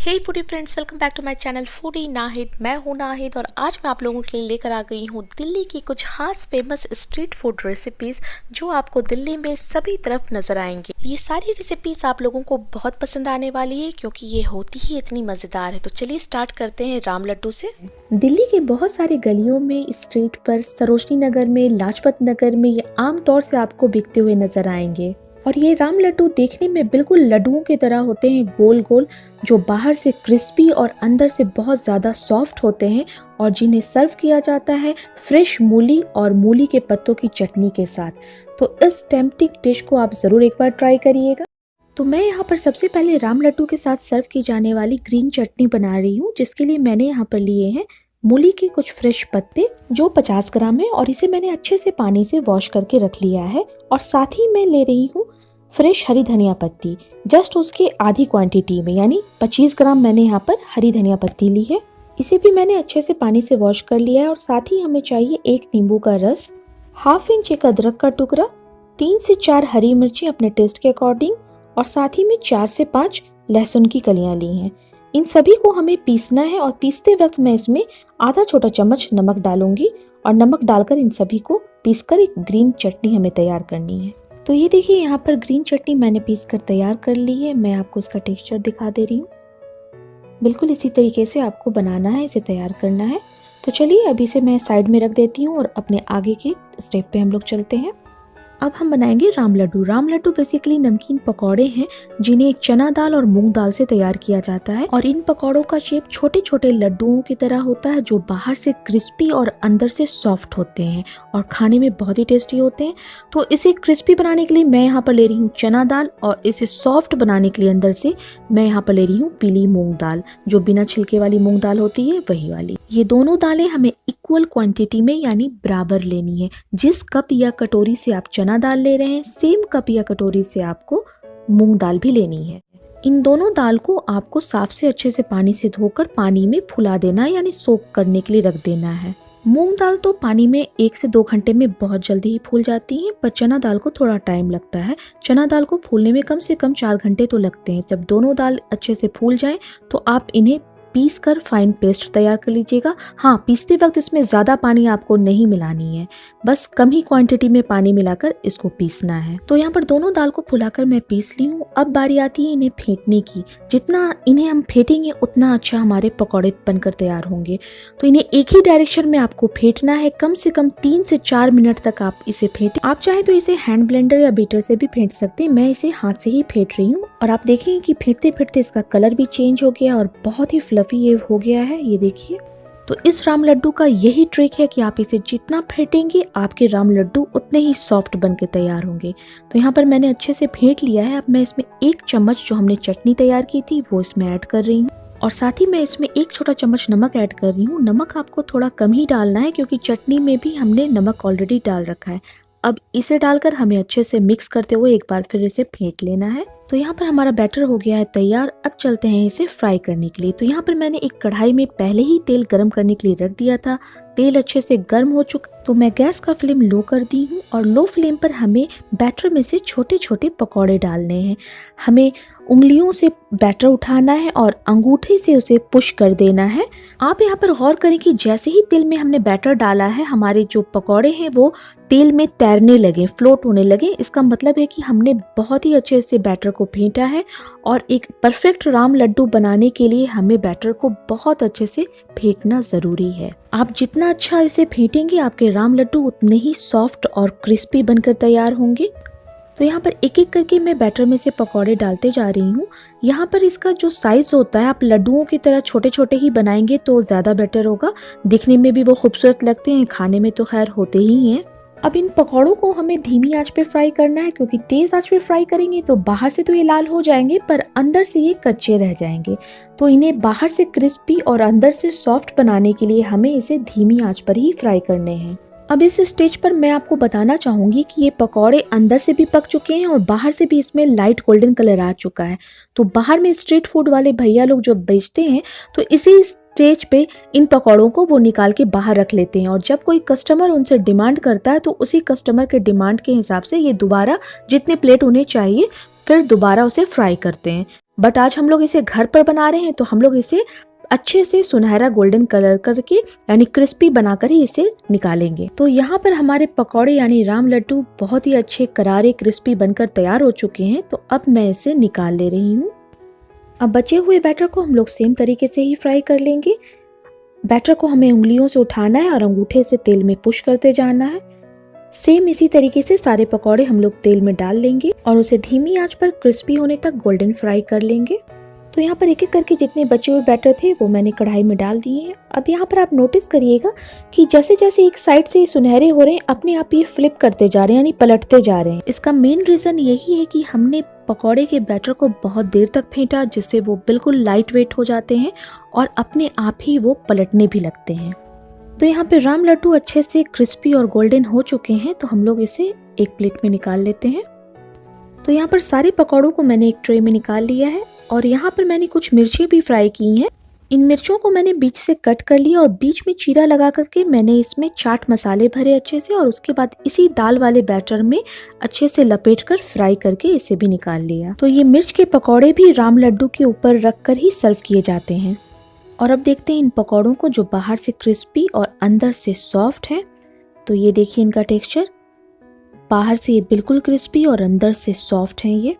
Hey foodie friends, welcome back to my channel foodie Nahid. मैं हूं नाहिद और आज मैं आप लोगों के लिए लेकर आ गई हूं दिल्ली की कुछ खास फेमस स्ट्रीट फूड रेसिपीज़ जो आपको दिल्ली में सभी तरफ नज़र आएंगी। ये सारी रेसिपीज़ आप लोगों को बहुत पसंद आने वाली है क्योंकि ये होती ही इतनी मज़ेदार है। तो चलिए स्टार्ट करते हैं राम लड्डू से। दिल्ली के बहुत सारे गलियों में, स्ट्रीट पर, सरोजनी नगर में, लाजपत नगर में ये आमतौर से आपको बिकते हुए नजर आएंगे। और ये राम लड्डू देखने में बिल्कुल लड्डुओं की तरह होते हैं, गोल गोल, जो बाहर से क्रिस्पी और अंदर से बहुत ज़्यादा सॉफ्ट होते हैं और जिन्हें सर्व किया जाता है फ्रेश मूली और मूली के पत्तों की चटनी के साथ। तो इस टेम्पटिंग डिश को आप ज़रूर एक बार ट्राई करिएगा। तो मैं यहाँ पर सबसे पहले राम लड्डू के साथ सर्व की जाने वाली ग्रीन चटनी बना रही हूँ, जिसके लिए मैंने यहाँ पर लिए हैं मूली के कुछ फ्रेश पत्ते जो 50 ग्राम है और इसे मैंने अच्छे से पानी से वॉश करके रख लिया है। और साथ ही मैं ले रही हूँ फ्रेश हरी धनिया पत्ती, जस्ट उसके आधी क्वांटिटी में, यानी 25 ग्राम मैंने यहाँ पर हरी धनिया पत्ती ली है। इसे भी मैंने अच्छे से पानी से वॉश कर लिया है। और साथ ही हमें चाहिए 1 नींबू का रस, 1/2 इंच एक अदरक का टुकड़ा, 3 से 4 हरी मिर्ची अपने टेस्ट के अकॉर्डिंग, और साथ ही में 4 से 5 लहसुन की कलियां ली हैं। इन सभी को हमें पीसना है और पीसते वक्त मैं इसमें आधा छोटा चम्मच नमक डालूंगी और नमक डालकर इन सभी को पीसकर एक ग्रीन चटनी हमें तैयार करनी है। तो ये देखिए, यहाँ पर ग्रीन चटनी मैंने पीस कर तैयार कर ली है। मैं आपको इसका टेक्सचर दिखा दे रही हूँ। बिल्कुल इसी तरीके से आपको बनाना है, इसे तैयार करना है। तो चलिए अभी से मैं साइड में रख देती हूँ और अपने आगे के स्टेप पे हम लोग चलते हैं। अब हम बनाएंगे राम लड्डू। राम लड्डू बेसिकली नमकीन पकौड़े हैं जिन्हें चना दाल और मूंग दाल से तैयार किया जाता है। और इन पकौड़ों का शेप छोटे छोटे लड्डुओं की तरह होता है जो बाहर से क्रिस्पी और अंदर से सॉफ्ट होते हैं और खाने में बहुत ही टेस्टी होते हैं। तो इसे क्रिस्पी बनाने के लिए मैं यहाँ पर ले रही हूँ चना दाल और इसे सॉफ्ट बनाने के लिए अंदर से मैं यहाँ पर ले रही हूँ पीली मूंग दाल, जो बिना छिलके वाली मूंग दाल होती है वही वाली। ये दोनों दालें हमें इक्वल क्वांटिटी में यानी बराबर लेनी है। जिस कप या कटोरी से आप चना दाल ले रहे हैं, सेम कप या कटोरी से आपको मूंग दाल भी लेनी है। इन दोनों दाल को आपको साफ से अच्छे से पानी से धोकर पानी में फुला देना है, यानी सोक करने के लिए रख देना है। मूंग दाल तो पानी में 1 से 2 घंटे में बहुत जल्दी ही फूल जाती है, पर चना दाल को थोड़ा टाइम लगता है। चना दाल को फूलने में कम से कम 4 घंटे तो लगते हैं। जब दोनों दाल अच्छे से फूल जाए तो आप इन्हें पीस कर फाइन पेस्ट तैयार कर लीजिएगा। हाँ, पीसते वक्त इसमें ज़्यादा पानी आपको नहीं मिलानी है, बस कम ही क्वांटिटी में पानी मिलाकर इसको पीसना है। तो यहाँ पर दोनों दाल को फुलाकर मैं पीस ली हूँ। अब बारी आती है इन्हें फेंटने की। जितना इन्हें हम फेंटेंगे उतना अच्छा हमारे पकौड़े बनकर तैयार होंगे। तो इन्हें एक ही डायरेक्शन में आपको फेंटना है। कम से कम 3 से 4 मिनट तक आप इसे फेंटें। आप चाहे तो इसे हैंड ब्लेंडर या बीटर से भी फेंट सकते हैं। मैं इसे हाथ से ही फेंट रही हूँ और आप देखेंगे कि फेंटते फेंटते इसका कलर भी चेंज हो गया और बहुत ही फ्लफी ये हो गया है। ये देखिए, तो इस राम लड्डू का यही ट्रिक है कि आप इसे जितना फेंटेंगे आपके राम लड्डू उतने ही सॉफ्ट बनके तैयार होंगे। तो यहाँ पर मैंने अच्छे से फेंट लिया है। अब मैं इसमें 1 चम्मच जो हमने चटनी तैयार की थी वो इसमें ऐड कर रही हूँ और साथ ही मैं इसमें 1 छोटा चम्मच नमक ऐड कर रही हूँ। नमक आपको थोड़ा कम ही डालना है क्योंकि चटनी में भी हमने नमक ऑलरेडी डाल रखा है। अब इसे डालकर हमें अच्छे से मिक्स करते हुए एक बार फिर इसे फेंट लेना है। तो यहाँ पर हमारा बैटर हो गया है तैयार। अब चलते हैं इसे फ्राई करने के लिए। तो यहाँ पर मैंने एक कढ़ाई में पहले ही तेल गरम करने के लिए रख दिया था। तेल अच्छे से गर्म हो चुका, तो मैं गैस का फ्लेम लो कर दी हूँ और लो फ्लेम पर हमें बैटर में से छोटे छोटे पकौड़े डालने हैं। हमें उंगलियों से बैटर उठाना है और अंगूठे से उसे पुश कर देना है। आप यहाँ पर गौर करें कि जैसे ही तेल में हमने बैटर डाला है, हमारे जो पकौड़े हैं वो तेल में तैरने लगे, फ्लोट होने लगे। इसका मतलब है कि हमने बहुत ही अच्छे से बैटर को फेंटा है और एक परफेक्ट राम लड्डू बनाने के लिए हमें बैटर को बहुत अच्छे से फेंटना जरूरी है। आप जितना अच्छा इसे फेंटेंगे आपके राम लड्डू उतने ही सॉफ्ट और क्रिस्पी बनकर तैयार होंगे। तो यहाँ पर एक एक करके मैं बैटर में से पकौड़े डालते जा रही हूँ। यहाँ पर इसका जो साइज होता है, आप लड्डुओं की तरह छोटे छोटे ही बनाएंगे तो ज़्यादा बेटर होगा। दिखने में भी वो खूबसूरत लगते हैं, खाने में तो खैर होते ही हैं। अब इन पकौड़ों को हमें धीमी आंच पे फ्राई करना है क्योंकि तेज आंच पे फ्राई करेंगे तो बाहर से तो ये लाल हो जाएंगे पर अंदर से ये कच्चे रह जाएंगे। तो इन्हें बाहर से क्रिस्पी और अंदर से सॉफ्ट बनाने के लिए हमें इसे धीमी आंच पर ही फ्राई करने हैं। अब इस स्टेज पर मैं आपको बताना चाहूंगी कि ये पकौड़े अंदर से भी पक चुके हैं और बाहर से भी इसमें लाइट गोल्डन कलर आ चुका है। तो बाहर में स्ट्रीट फूड वाले भैया लोग जो बेचते हैं तो इसी स्टेज पे इन पकौड़ों को वो निकाल के बाहर रख लेते हैं और जब कोई कस्टमर उनसे डिमांड करता है तो उसी कस्टमर के डिमांड के हिसाब से ये दोबारा जितने प्लेट उन्हें चाहिए फिर दोबारा उसे फ्राई करते हैं। बट आज हम लोग इसे घर पर बना रहे हैं तो हम लोग इसे अच्छे से सुनहरा गोल्डन कलर करके यानी क्रिस्पी बनाकर ही इसे निकालेंगे। तो यहाँ पर हमारे पकौड़े यानी राम लड्डू बहुत ही अच्छे करारे क्रिस्पी बनकर तैयार हो चुके हैं। तो अब मैं इसे निकाल ले रही हूँ। अब बचे हुए बैटर को हम लोग सेम तरीके से ही फ्राई कर लेंगे। बैटर को हमें उंगलियों से उठाना है और अंगूठे से तेल में पुश करते जाना है। सेम इसी तरीके से सारे पकौड़े हम लोग तेल में डाल लेंगे और उसे धीमी आंच पर क्रिस्पी होने तक गोल्डन फ्राई कर लेंगे। तो यहाँ पर एक एक करके जितने बचे हुए बैटर थे वो मैंने कढ़ाई में डाल दिए हैं। अब यहाँ पर आप नोटिस करिएगा कि जैसे जैसे एक साइड से सुनहरे हो रहे हैं अपने आप ये फ्लिप करते जा रहे हैं यानी पलटते जा रहे हैं। इसका मेन रीजन यही है कि हमने पकौड़े के बैटर को बहुत देर तक फेंटा, जिससे वो बिल्कुल लाइट वेट हो जाते हैं और अपने आप ही वो पलटने भी लगते हैं। तो यहाँ पे राम लड्डू अच्छे से क्रिस्पी और गोल्डन हो चुके हैं। तो हम लोग इसे एक प्लेट में निकाल लेते हैं। तो यहाँ पर सारे पकौड़ों को मैंने एक ट्रे में निकाल लिया है और यहाँ पर मैंने कुछ मिर्ची भी फ्राई की हैं। इन मिर्चों को मैंने बीच से कट कर लिया और बीच में चीरा लगा करके मैंने इसमें चाट मसाले भरे अच्छे से और उसके बाद इसी दाल वाले बैटर में अच्छे से लपेट कर फ्राई करके इसे भी निकाल लिया। तो ये मिर्च के पकौड़े भी राम लड्डू के ऊपर रख कर ही सर्व किए जाते हैं। और अब देखते हैं इन पकौड़ों को जो बाहर से क्रिस्पी और अंदर से सॉफ्ट है। तो ये देखिए इनका टेक्सचर, बाहर से ये बिल्कुल क्रिस्पी और अंदर से सॉफ्ट है। ये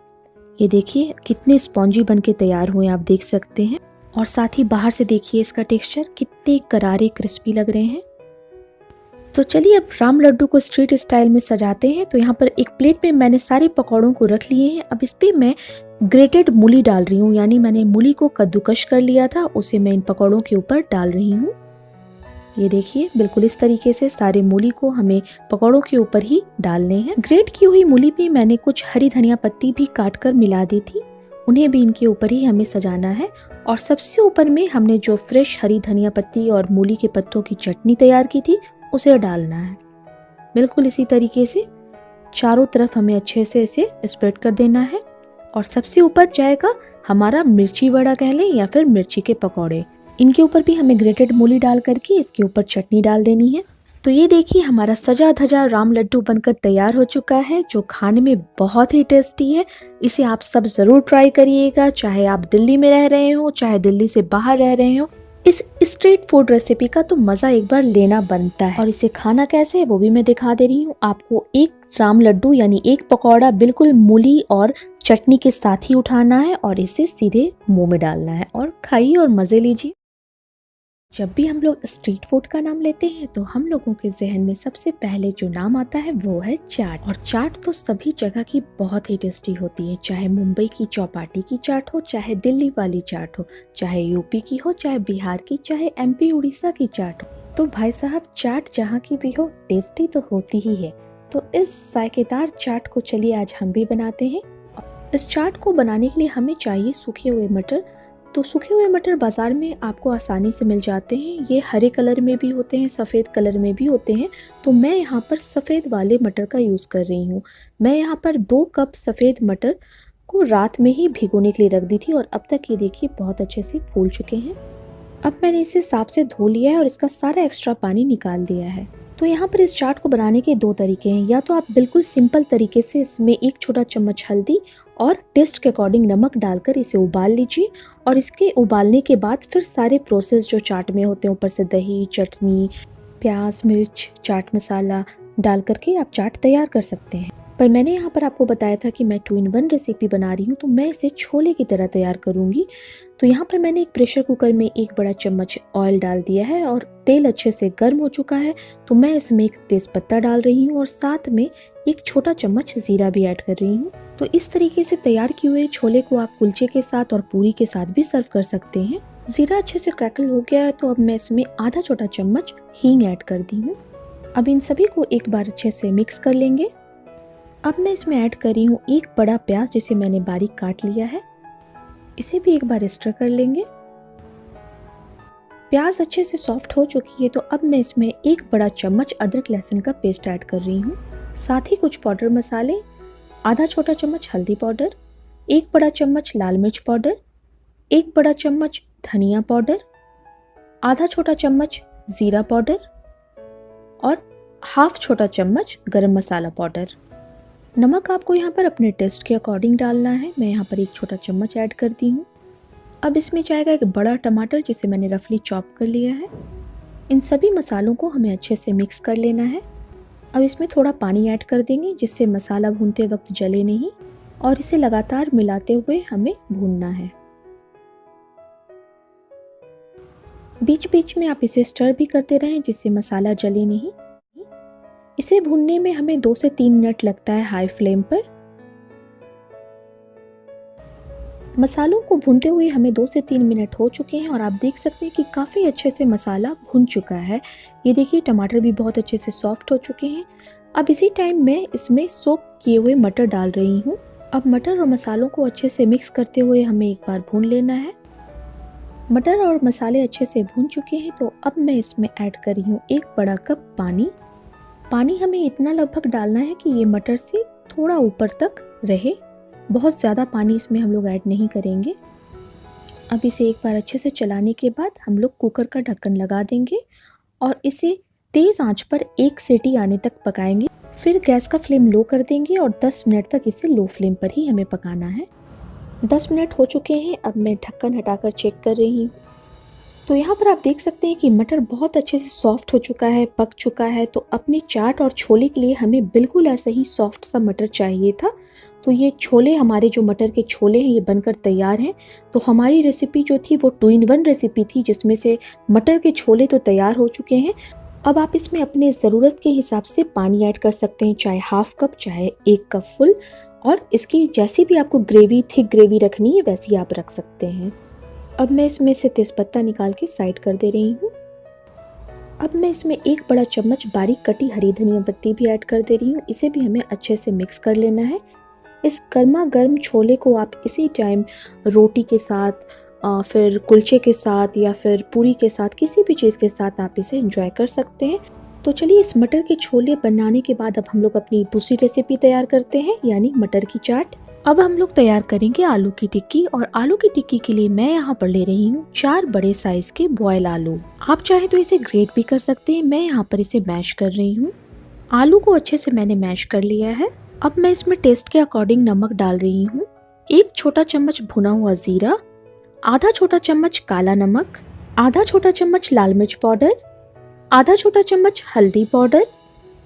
देखिए कितने स्पॉन्जी बन के तैयार हुए आप देख सकते हैं। और साथ ही बाहर से देखिए इसका टेक्सचर कितने करारे क्रिस्पी लग रहे हैं। तो चलिए अब राम लड्डू को स्ट्रीट स्टाइल में सजाते हैं। तो यहाँ पर एक प्लेट में मैंने सारे पकौड़ों को रख लिए हैं। अब इस पे मैं ग्रेटेड मूली डाल रही हूँ, यानी मैंने मूली को कद्दूकश कर लिया था, उसे मैं इन पकौड़ों के ऊपर डाल रही हूँ। ये देखिए बिल्कुल इस तरीके से सारे मूली को हमें पकौड़ों के ऊपर ही डालने हैं। ग्रेट की हुई मूली पे मैंने कुछ हरी धनिया पत्ती भी काट कर मिला दी थी, उन्हें भी इनके ऊपर ही हमें सजाना है। और सबसे ऊपर में हमने जो फ्रेश हरी धनिया पत्ती और मूली के पत्तों की चटनी तैयार की थी उसे डालना है। बिल्कुल इसी तरीके से चारों तरफ हमें अच्छे से इसे स्प्रेड कर देना है। और सबसे ऊपर जाएगा हमारा मिर्ची वड़ा कह लें या फिर मिर्ची के पकौड़े। इनके ऊपर भी हमें ग्रेटेड मूली डाल करके इसके ऊपर चटनी डाल देनी है। तो ये देखिए हमारा सजा धजा राम लड्डू बनकर तैयार हो चुका है, जो खाने में बहुत ही टेस्टी है। इसे आप सब जरूर ट्राई करिएगा, चाहे आप दिल्ली में रह रहे हो चाहे दिल्ली से बाहर रह रहे हो। इस स्ट्रीट फूड रेसिपी का तो मजा एक बार लेना बनता है। और इसे खाना कैसे है वो भी मैं दिखा दे रही हूँ आपको। एक राम लड्डू यानी एक पकौड़ा बिल्कुल मूली और चटनी के साथ ही उठाना है और इसे सीधे मुंह में डालना है और खाइए और मजे लीजिए। जब भी हम लोग स्ट्रीट फूड का नाम लेते हैं तो हम लोगों के जहन में सबसे पहले जो नाम आता है वो है चाट। और चाट तो सभी जगह की बहुत ही टेस्टी होती है, चाहे मुंबई की चौपाटी की चाट हो, चाहे दिल्ली वाली चाट हो, चाहे यूपी की हो, चाहे बिहार की, चाहे एमपी उड़ीसा की चाट हो। तो भाई साहब चाट जहाँ की भी हो टेस्टी तो होती ही है। तो इस जायकेदार चाट को चलिए आज हम भी बनाते हैं। इस चाट को बनाने के लिए हमें चाहिए सूखे हुए मटर। तो सूखे हुए मटर बाजार में आपको आसानी से मिल जाते हैं। ये हरे कलर में भी होते हैं, सफ़ेद कलर में भी होते हैं। तो मैं यहाँ पर सफ़ेद वाले मटर का यूज़ कर रही हूँ। मैं यहाँ पर 2 कप सफ़ेद मटर को रात में ही भिगोने के लिए रख दी थी और अब तक ये देखिए बहुत अच्छे से फूल चुके हैं। अब मैंने इसे साफ से धो लिया है और इसका सारा एक्स्ट्रा पानी निकाल दिया है। तो यहाँ पर इस चाट को बनाने के 2 तरीके हैं। या तो आप बिल्कुल सिंपल तरीके से इसमें 1 छोटा चम्मच हल्दी और टेस्ट के अकॉर्डिंग नमक डालकर इसे उबाल लीजिए और इसके उबालने के बाद फिर सारे प्रोसेस जो चाट में होते हैं, ऊपर से दही, चटनी, प्याज, मिर्च, चाट मसाला डाल करके आप चाट तैयार कर सकते हैं। पर मैंने यहाँ पर आपको बताया था कि मैं 2 in 1 रेसिपी बना रही हूँ, तो मैं इसे छोले की तरह तैयार करूँगी। तो यहाँ पर मैंने एक प्रेशर कुकर में 1 बड़ा चम्मच ऑयल डाल दिया है और तेल अच्छे से गर्म हो चुका है। तो मैं इसमें एक तेज़पत्ता डाल रही हूँ और साथ में 1 छोटा चम्मच जीरा भी ऐड कर रही हूँ। तो इस तरीके से तैयार किए हुए छोले को आप कुलचे के साथ और पूरी के साथ भी सर्व कर सकते हैं। जीरा अच्छे से क्रैकल हो गया है तो अब मैं इसमें आधा छोटा चम्मच हींग ऐड कर दी हूँ। अब इन सभी को एक बार अच्छे से मिक्स कर लेंगे। अब मैं इसमें ऐड कर रही हूँ 1 बड़ा प्याज जिसे मैंने बारीक काट लिया है। इसे भी एक बार स्टर कर लेंगे। प्याज अच्छे से सॉफ्ट हो चुकी है तो अब मैं इसमें 1 बड़ा चम्मच अदरक लहसुन का पेस्ट ऐड कर रही हूँ। साथ ही कुछ पाउडर मसाले, आधा छोटा चम्मच हल्दी पाउडर, 1 बड़ा चम्मच लाल मिर्च पाउडर, 1 बड़ा चम्मच धनिया पाउडर, आधा छोटा चम्मच जीरा पाउडर और हाफ छोटा चम्मच गरम मसाला पाउडर। नमक आपको यहाँ पर अपने टेस्ट के अकॉर्डिंग डालना है। मैं यहाँ पर 1 छोटा चम्मच ऐड करती हूँ। अब इसमें जाएगा 1 बड़ा टमाटर जिसे मैंने रफली चॉप कर लिया है। इन सभी मसालों को हमें अच्छे से मिक्स कर लेना है। अब इसमें थोड़ा पानी ऐड कर देंगे जिससे मसाला भूनते वक्त जले नहीं, और इसे लगातार मिलाते हुए हमें भूनना है। बीच बीच में आप इसे स्टर भी करते रहें जिससे मसाला जले नहीं। इसे भूनने में हमें 2 से 3 मिनट लगता है हाई फ्लेम पर। मसालों को भूनते हुए हमें 2 से 3 मिनट हो चुके हैं और आप देख सकते हैं कि काफ़ी अच्छे से मसाला भुन चुका है। ये देखिए टमाटर भी बहुत अच्छे से सॉफ्ट हो चुके हैं। अब इसी टाइम मैं इसमें सोक किए हुए मटर डाल रही हूँ। अब मटर और मसालों को अच्छे से मिक्स करते हुए हमें एक बार भून लेना है। मटर और मसाले अच्छे से भून चुके हैं तो अब मैं इसमें ऐड कर रही हूँ 1 बड़ा कप पानी। पानी हमें इतना लगभग डालना है कि ये मटर से थोड़ा ऊपर तक रहे। बहुत ज़्यादा पानी इसमें हम लोग ऐड नहीं करेंगे। अब इसे एक बार अच्छे से चलाने के बाद हम लोग कुकर का ढक्कन लगा देंगे और इसे तेज़ आंच पर 1 सीटी आने तक पकाएंगे। फिर गैस का फ्लेम लो कर देंगे और 10 मिनट तक इसे लो फ्लेम पर ही हमें पकाना है। 10 मिनट हो चुके हैं। अब मैं ढक्कन हटाकर चेक कर रही हूँ तो यहाँ पर आप देख सकते हैं कि मटर बहुत अच्छे से सॉफ्ट हो चुका है, पक चुका है। तो अपने चाट और छोले के लिए हमें बिल्कुल ऐसा ही सॉफ्ट सा मटर चाहिए था। तो ये छोले, हमारे जो मटर के छोले हैं, ये बनकर तैयार हैं। तो हमारी रेसिपी जो थी वो 2 in 1 रेसिपी थी जिसमें से मटर के छोले तो तैयार हो चुके हैं। अब आप इसमें अपने ज़रूरत के हिसाब से पानी ऐड कर सकते हैं, चाहे ½ कप चाहे 1 कप फुल। और इसकी जैसी भी आपको ग्रेवी, थिक ग्रेवी रखनी है वैसी आप रख सकते हैं। अब मैं इसमें से तेज़पत्ता निकाल के साइड कर दे रही हूँ। अब मैं इसमें 1 बड़ा चम्मच बारीक कटी हरी धनिया पत्ती भी ऐड कर दे रही हूँ। इसे भी हमें अच्छे से मिक्स कर लेना है। इस गर्मा गर्म छोले को आप इसी टाइम रोटी के साथ, फिर कुलचे के साथ या फिर पूरी के साथ, किसी भी चीज़ के साथ आप इसे एंजॉय कर सकते हैं। तो चलिए इस मटर के छोले बनाने के बाद अब हम लोग अपनी दूसरी रेसिपी तैयार करते हैं, यानी मटर की चाट। अब हम लोग तैयार करेंगे आलू की टिक्की, और आलू की टिक्की के लिए मैं यहाँ पर ले रही हूँ 4 बड़े साइज के बॉयल आलू। आप चाहे तो इसे ग्रेट भी कर सकते हैं, मैं यहाँ पर इसे मैश कर रही हूँ। आलू को अच्छे से मैंने मैश कर लिया है। अब मैं इसमें टेस्ट के अकॉर्डिंग नमक डाल रही हूँ, 1 छोटा चम्मच भुना हुआ जीरा, आधा छोटा चम्मच काला नमक, आधा छोटा चम्मच लाल मिर्च पाउडर, आधा छोटा चम्मच हल्दी पाउडर,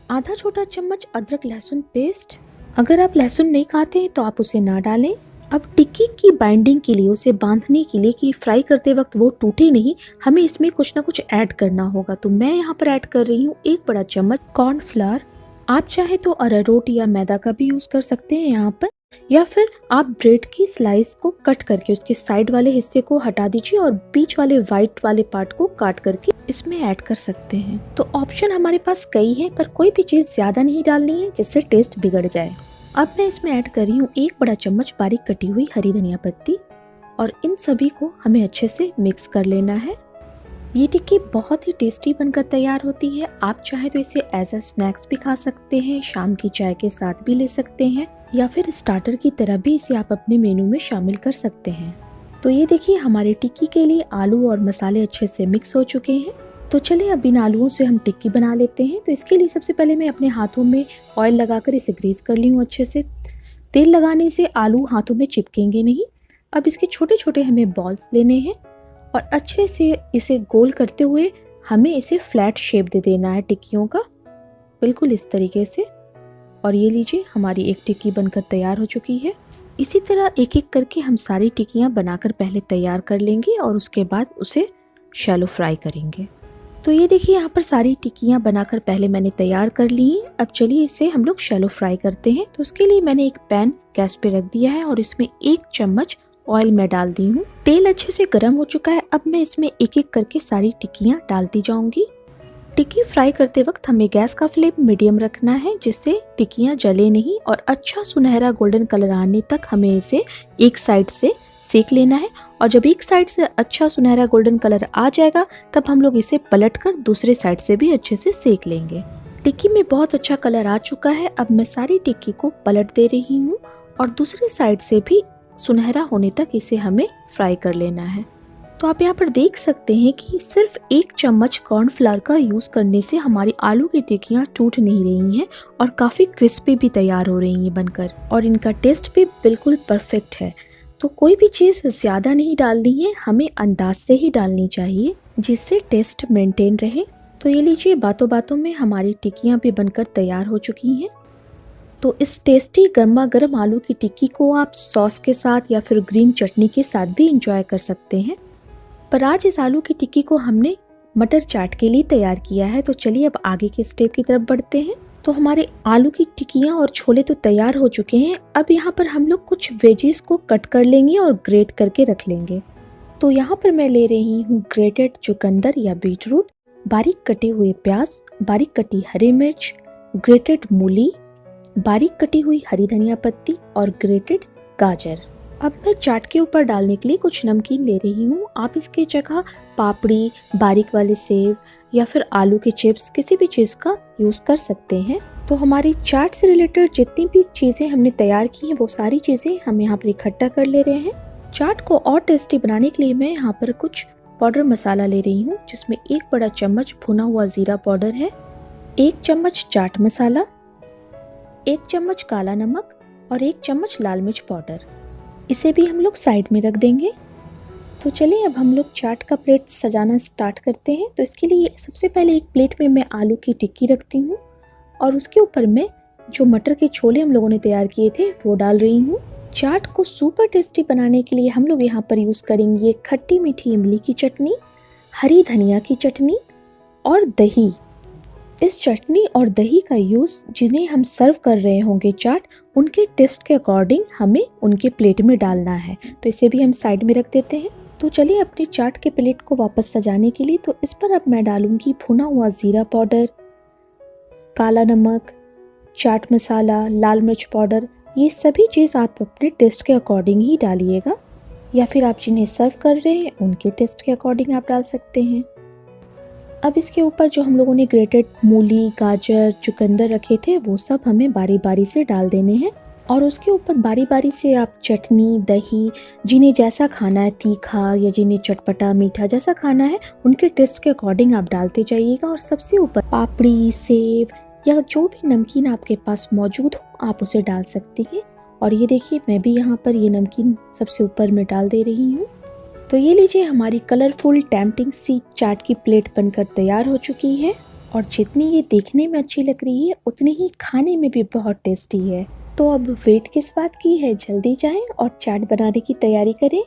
आधा छोटा चम्मच अदरक लहसुन पेस्ट। अगर आप लहसुन नहीं खाते हैं तो आप उसे ना डालें। अब टिक्की की बाइंडिंग के लिए, उसे बांधने के लिए कि फ्राई करते वक्त वो टूटे नहीं, हमें इसमें कुछ ना कुछ ऐड करना होगा। तो मैं यहाँ पर ऐड कर रही हूँ 1 बड़ा चम्मच कॉर्नफ्लावर। आप चाहे तो अरारोट या मैदा का भी यूज़ कर सकते हैं यहाँ पर, या फिर आप ब्रेड की स्लाइस को कट करके उसके साइड वाले हिस्से को हटा दीजिए और बीच वाले वाइट वाले पार्ट को काट करके इसमें ऐड कर सकते हैं। तो ऑप्शन हमारे पास कई हैं, पर कोई भी चीज़ ज़्यादा नहीं डालनी है जिससे टेस्ट बिगड़ जाए। अब मैं इसमें ऐड कर रही हूँ 1 बड़ा चम्मच बारीक कटी हुई हरी धनिया पत्ती, और इन सभी को हमें अच्छे से मिक्स कर लेना है। ये टिक्की बहुत ही टेस्टी बनकर तैयार होती है। आप चाहे तो इसे एज अ स्नैक्स भी खा सकते हैं, शाम की चाय के साथ भी ले सकते हैं, या फिर स्टार्टर की तरह भी इसे आप अपने मेनू में शामिल कर सकते हैं। तो ये देखिए हमारे टिक्की के लिए आलू और मसाले अच्छे से मिक्स हो चुके हैं। तो चलिए अब इन आलूओं से हम टिक्की बना लेते हैं। तो इसके लिए सबसे पहले मैं अपने हाथों में ऑयल लगाकर इसे ग्रीस कर ली हूँ अच्छे से। तेल लगाने से आलू हाथों में चिपकेंगे नहीं। अब इसके छोटे छोटे हमें बॉल्स लेने हैं और अच्छे से इसे गोल करते हुए हमें इसे फ्लैट शेप दे देना है टिक्कियों का, बिल्कुल इस तरीके से। और ये लीजिए हमारी एक टिक्की बनकर तैयार हो चुकी है। इसी तरह एक एक करके हम सारी टिक्कियाँ बनाकर पहले तैयार कर लेंगे और उसके बाद उसे शैलो फ्राई करेंगे। तो ये देखिए यहाँ पर सारी टिक्कियाँ बनाकर पहले मैंने तैयार कर ली हैं। अब चलिए इसे हम लोग शैलो फ्राई करते हैं। तो उसके लिए मैंने एक पैन गैस पे रख दिया है और इसमें 1 चम्मच ऑयल मैं डाल दी हूँ। तेल अच्छे से गर्म हो चुका है। अब मैं इसमें एक एक करके सारी टिक्कियाँ डालती जाऊंगी। टिक्की फ्राई करते वक्त हमें गैस का फ्लेम मीडियम रखना है, जिससे टिक्कियाँ जले नहीं, और अच्छा सुनहरा गोल्डन कलर आने तक हमें इसे एक साइड से सेक लेना है। और जब एक साइड से अच्छा सुनहरा गोल्डन कलर आ जाएगा तब हम लोग इसे पलटकर दूसरे साइड से भी अच्छे से सेक लेंगे। टिक्की में बहुत अच्छा कलर आ चुका है। अब मैं सारी टिक्की को पलट दे रही हूँ और दूसरी साइड से भी सुनहरा होने तक इसे हमें फ्राई कर लेना है। तो आप यहाँ पर देख सकते हैं कि सिर्फ 1 चम्मच कॉर्नफ्लावर का यूज़ करने से हमारी आलू की टिक्कियाँ टूट नहीं रही हैं और काफ़ी क्रिस्पी भी तैयार हो रही हैं बनकर, और इनका टेस्ट भी बिल्कुल परफेक्ट है। तो कोई भी चीज़ ज़्यादा नहीं डालनी है, हमें अंदाज से ही डालनी चाहिए जिससे टेस्ट मेंटेन रहे। तो ये लीजिए, बातों बातों में हमारी टिक्कियाँ भी बनकर तैयार हो चुकी हैं। तो इस टेस्टी गर्मा गर्म आलू की टिक्की को आप सॉस के साथ या फिर ग्रीन चटनी के साथ भी इंजॉय कर सकते हैं। पर आज इस आलू की टिक्की को हमने मटर चाट के लिए तैयार किया है। तो चलिए अब आगे के स्टेप की तरफ बढ़ते हैं। तो हमारे आलू की टिक्कियाँ और छोले तो तैयार हो चुके हैं। अब यहाँ पर हम लोग कुछ वेजीज को कट कर लेंगे और ग्रेट करके रख लेंगे। तो यहाँ पर मैं ले रही हूँ ग्रेटेड चुकंदर या बीटरूट, बारीक कटे हुए प्याज, बारीक कटी हरी मिर्च, ग्रेटेड मूली, बारीक कटी हुई हरी धनिया पत्ती और ग्रेटेड गाजर। अब मैं चाट के ऊपर डालने के लिए कुछ नमकीन ले रही हूँ। आप इसके जगह पापड़ी, बारीक वाले सेब या फिर आलू के चिप्स किसी भी चीज़ का यूज़ कर सकते हैं। तो हमारी चाट से रिलेटेड जितनी भी चीज़ें हमने तैयार की हैं वो सारी चीज़ें हम यहाँ पर इकट्ठा कर ले रहे हैं। चाट को और टेस्टी बनाने के लिए मैं यहाँ पर कुछ पाउडर मसाला ले रही हूँ, जिसमें 1 बड़ा चम्मच भुना हुआ जीरा पाउडर है, 1 चम्मच चाट मसाला, 1 चम्मच काला नमक और 1 चम्मच लाल मिर्च पाउडर। इसे भी हम लोग साइड में रख देंगे। तो चलिए अब हम लोग चाट का प्लेट सजाना स्टार्ट करते हैं। तो इसके लिए सबसे पहले एक प्लेट में मैं आलू की टिक्की रखती हूँ और उसके ऊपर मैं जो मटर के छोले हम लोगों ने तैयार किए थे वो डाल रही हूँ। चाट को सुपर टेस्टी बनाने के लिए हम लोग यहाँ पर यूज़ करेंगे खट्टी मीठी इमली की चटनी, हरी धनिया की चटनी और दही। इस चटनी और दही का यूज़ जिन्हें हम सर्व कर रहे होंगे चाट, उनके टेस्ट के अकॉर्डिंग हमें उनके प्लेट में डालना है। तो इसे भी हम साइड में रख देते हैं। तो चलिए अपनी चाट के प्लेट को वापस सजाने के लिए, तो इस पर अब मैं डालूंगी भुना हुआ जीरा पाउडर, काला नमक, चाट मसाला, लाल मिर्च पाउडर। ये सभी चीज़ आप अपने टेस्ट के अकॉर्डिंग ही डालिएगा, या फिर आप जिन्हें सर्व कर रहे हैं उनके टेस्ट के अकॉर्डिंग आप डाल सकते हैं। अब इसके ऊपर जो हम लोगों ने ग्रेटेड मूली, गाजर, चुकंदर रखे थे वो सब हमें बारी बारी से डाल देने हैं, और उसके ऊपर बारी बारी से आप चटनी, दही, जिन्हें जैसा खाना है, तीखा या जिन्हें चटपटा मीठा जैसा खाना है उनके टेस्ट के अकॉर्डिंग आप डालते जाइएगा। और सबसे ऊपर पापड़ी, सेब या जो भी नमकीन आपके पास मौजूद हो आप उसे डाल सकती हैं। और ये देखिए, मैं भी यहाँ पर ये नमकीन सबसे ऊपर में डाल दे रही हूँ। तो ये लीजिए, हमारी कलरफुल टेम्पटिंग सी चाट की प्लेट बनकर तैयार हो चुकी है, और जितनी ये देखने में अच्छी लग रही है उतनी ही खाने में भी बहुत टेस्टी है। तो अब वेट किस बात की है, जल्दी जाएं और चाट बनाने की तैयारी करें।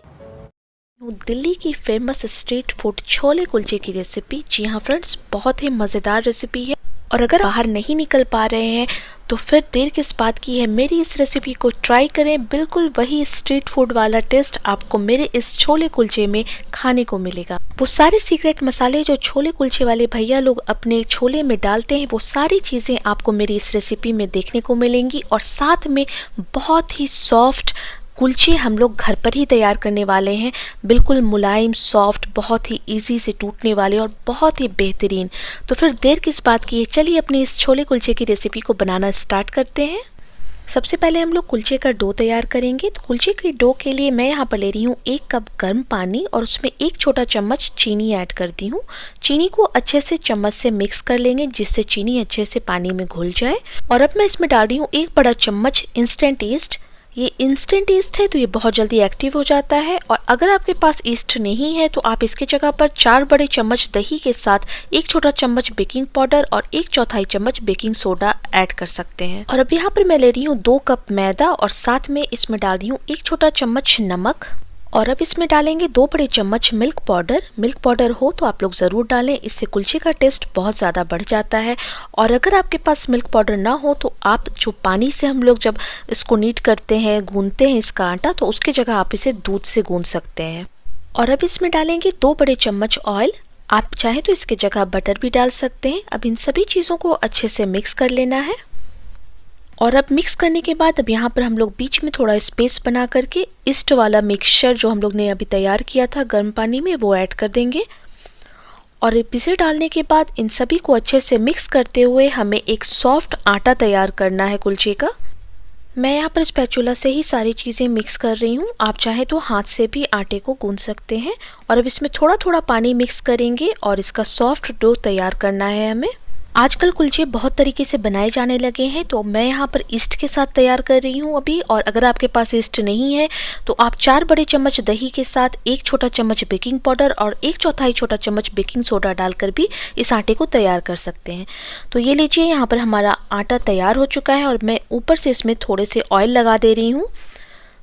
दिल्ली की famous street food chole kulche की रेसिपी। जी हाँ फ्रेंड्स, बहुत ही मज़ेदार रेसिपी है, और अगर बाहर नहीं निकल पा रहे हैं तो फिर देर किस बात की है, मेरी इस रेसिपी को ट्राई करें। बिल्कुल वही स्ट्रीट फूड वाला टेस्ट आपको मेरे इस छोले कुलचे में खाने को मिलेगा। वो सारे सीक्रेट मसाले जो छोले कुलचे वाले भैया लोग अपने छोले में डालते हैं, वो सारी चीज़ें आपको मेरी इस रेसिपी में देखने को मिलेंगी। और साथ में बहुत ही सॉफ्ट कुलचे हम लोग घर पर ही तैयार करने वाले हैं, बिल्कुल मुलायम, सॉफ्ट, बहुत ही इजी से टूटने वाले और बहुत ही बेहतरीन। तो फिर देर किस बात की है, चलिए अपनी इस छोले कुलचे की रेसिपी को बनाना स्टार्ट करते हैं। सबसे पहले हम लोग कुलचे का डो तैयार करेंगे। तो कुलचे के डो के लिए मैं यहाँ पर ले रही हूँ 1 कप गर्म पानी, और उसमें 1 छोटा चम्मच चीनी ऐड करती हूँ। चीनी को अच्छे से चम्मच से मिक्स कर लेंगे जिससे चीनी अच्छे से पानी में घुल जाए। और अब मैं इसमें डाल रही हूँ 1 बड़ा चम्मच इंस्टेंट ईस्ट। ये इंस्टेंट ईस्ट है तो ये बहुत जल्दी एक्टिव हो जाता है, और अगर आपके पास ईस्ट नहीं है तो आप इसके जगह पर 4 बड़े चम्मच दही के साथ 1 छोटा चम्मच बेकिंग पाउडर और 1/4 चम्मच बेकिंग सोडा ऐड कर सकते हैं। और अब यहाँ पर मैं ले रही हूँ 2 कप मैदा, और साथ में इसमें डाल रही हूँ 1 छोटा चम्मच नमक। और अब इसमें डालेंगे 2 बड़े चम्मच मिल्क पाउडर। मिल्क पाउडर हो तो आप लोग ज़रूर डालें, इससे कुलचे का टेस्ट बहुत ज़्यादा बढ़ जाता है। और अगर आपके पास मिल्क पाउडर ना हो तो आप जो पानी से हम लोग जब इसको नीट करते हैं, गूंथते हैं इसका आटा, तो उसके जगह आप इसे दूध से गूंथ सकते हैं। और अब इसमें डालेंगे 2 बड़े चम्मच ऑयल। आप चाहे तो इसके जगह बटर भी डाल सकते हैं। अब इन सभी चीज़ों को अच्छे से मिक्स कर लेना है। और अब मिक्स करने के बाद अब यहाँ पर हम लोग बीच में थोड़ा स्पेस बना करके ईस्ट वाला मिक्सचर जो हम लोग ने अभी तैयार किया था गर्म पानी में, वो ऐड कर देंगे। और इसे डालने के बाद इन सभी को अच्छे से मिक्स करते हुए हमें एक सॉफ्ट आटा तैयार करना है कुलचे का। मैं यहाँ पर स्पैचुला से ही सारी चीज़ें मिक्स कर रही हूँ। आप चाहे तो हाथ से भी आटे को गूंथ सकते हैं। और अब इसमें थोड़ा थोड़ा पानी मिक्स करेंगे और इसका सॉफ्ट डो तैयार करना है हमें। आजकल कुलचे बहुत तरीके से बनाए जाने लगे हैं, तो मैं यहाँ पर ईस्ट के साथ तैयार कर रही हूँ अभी। और अगर आपके पास ईस्ट नहीं है तो आप 4 बड़े चम्मच दही के साथ 1 छोटा चम्मच बेकिंग पाउडर और 1/4 छोटा चम्मच बेकिंग सोडा डालकर भी इस आटे को तैयार कर सकते हैं। तो ये लीजिए, यहाँ पर हमारा आटा तैयार हो चुका है और मैं ऊपर से इसमें थोड़े से ऑयल लगा दे रही हूँ।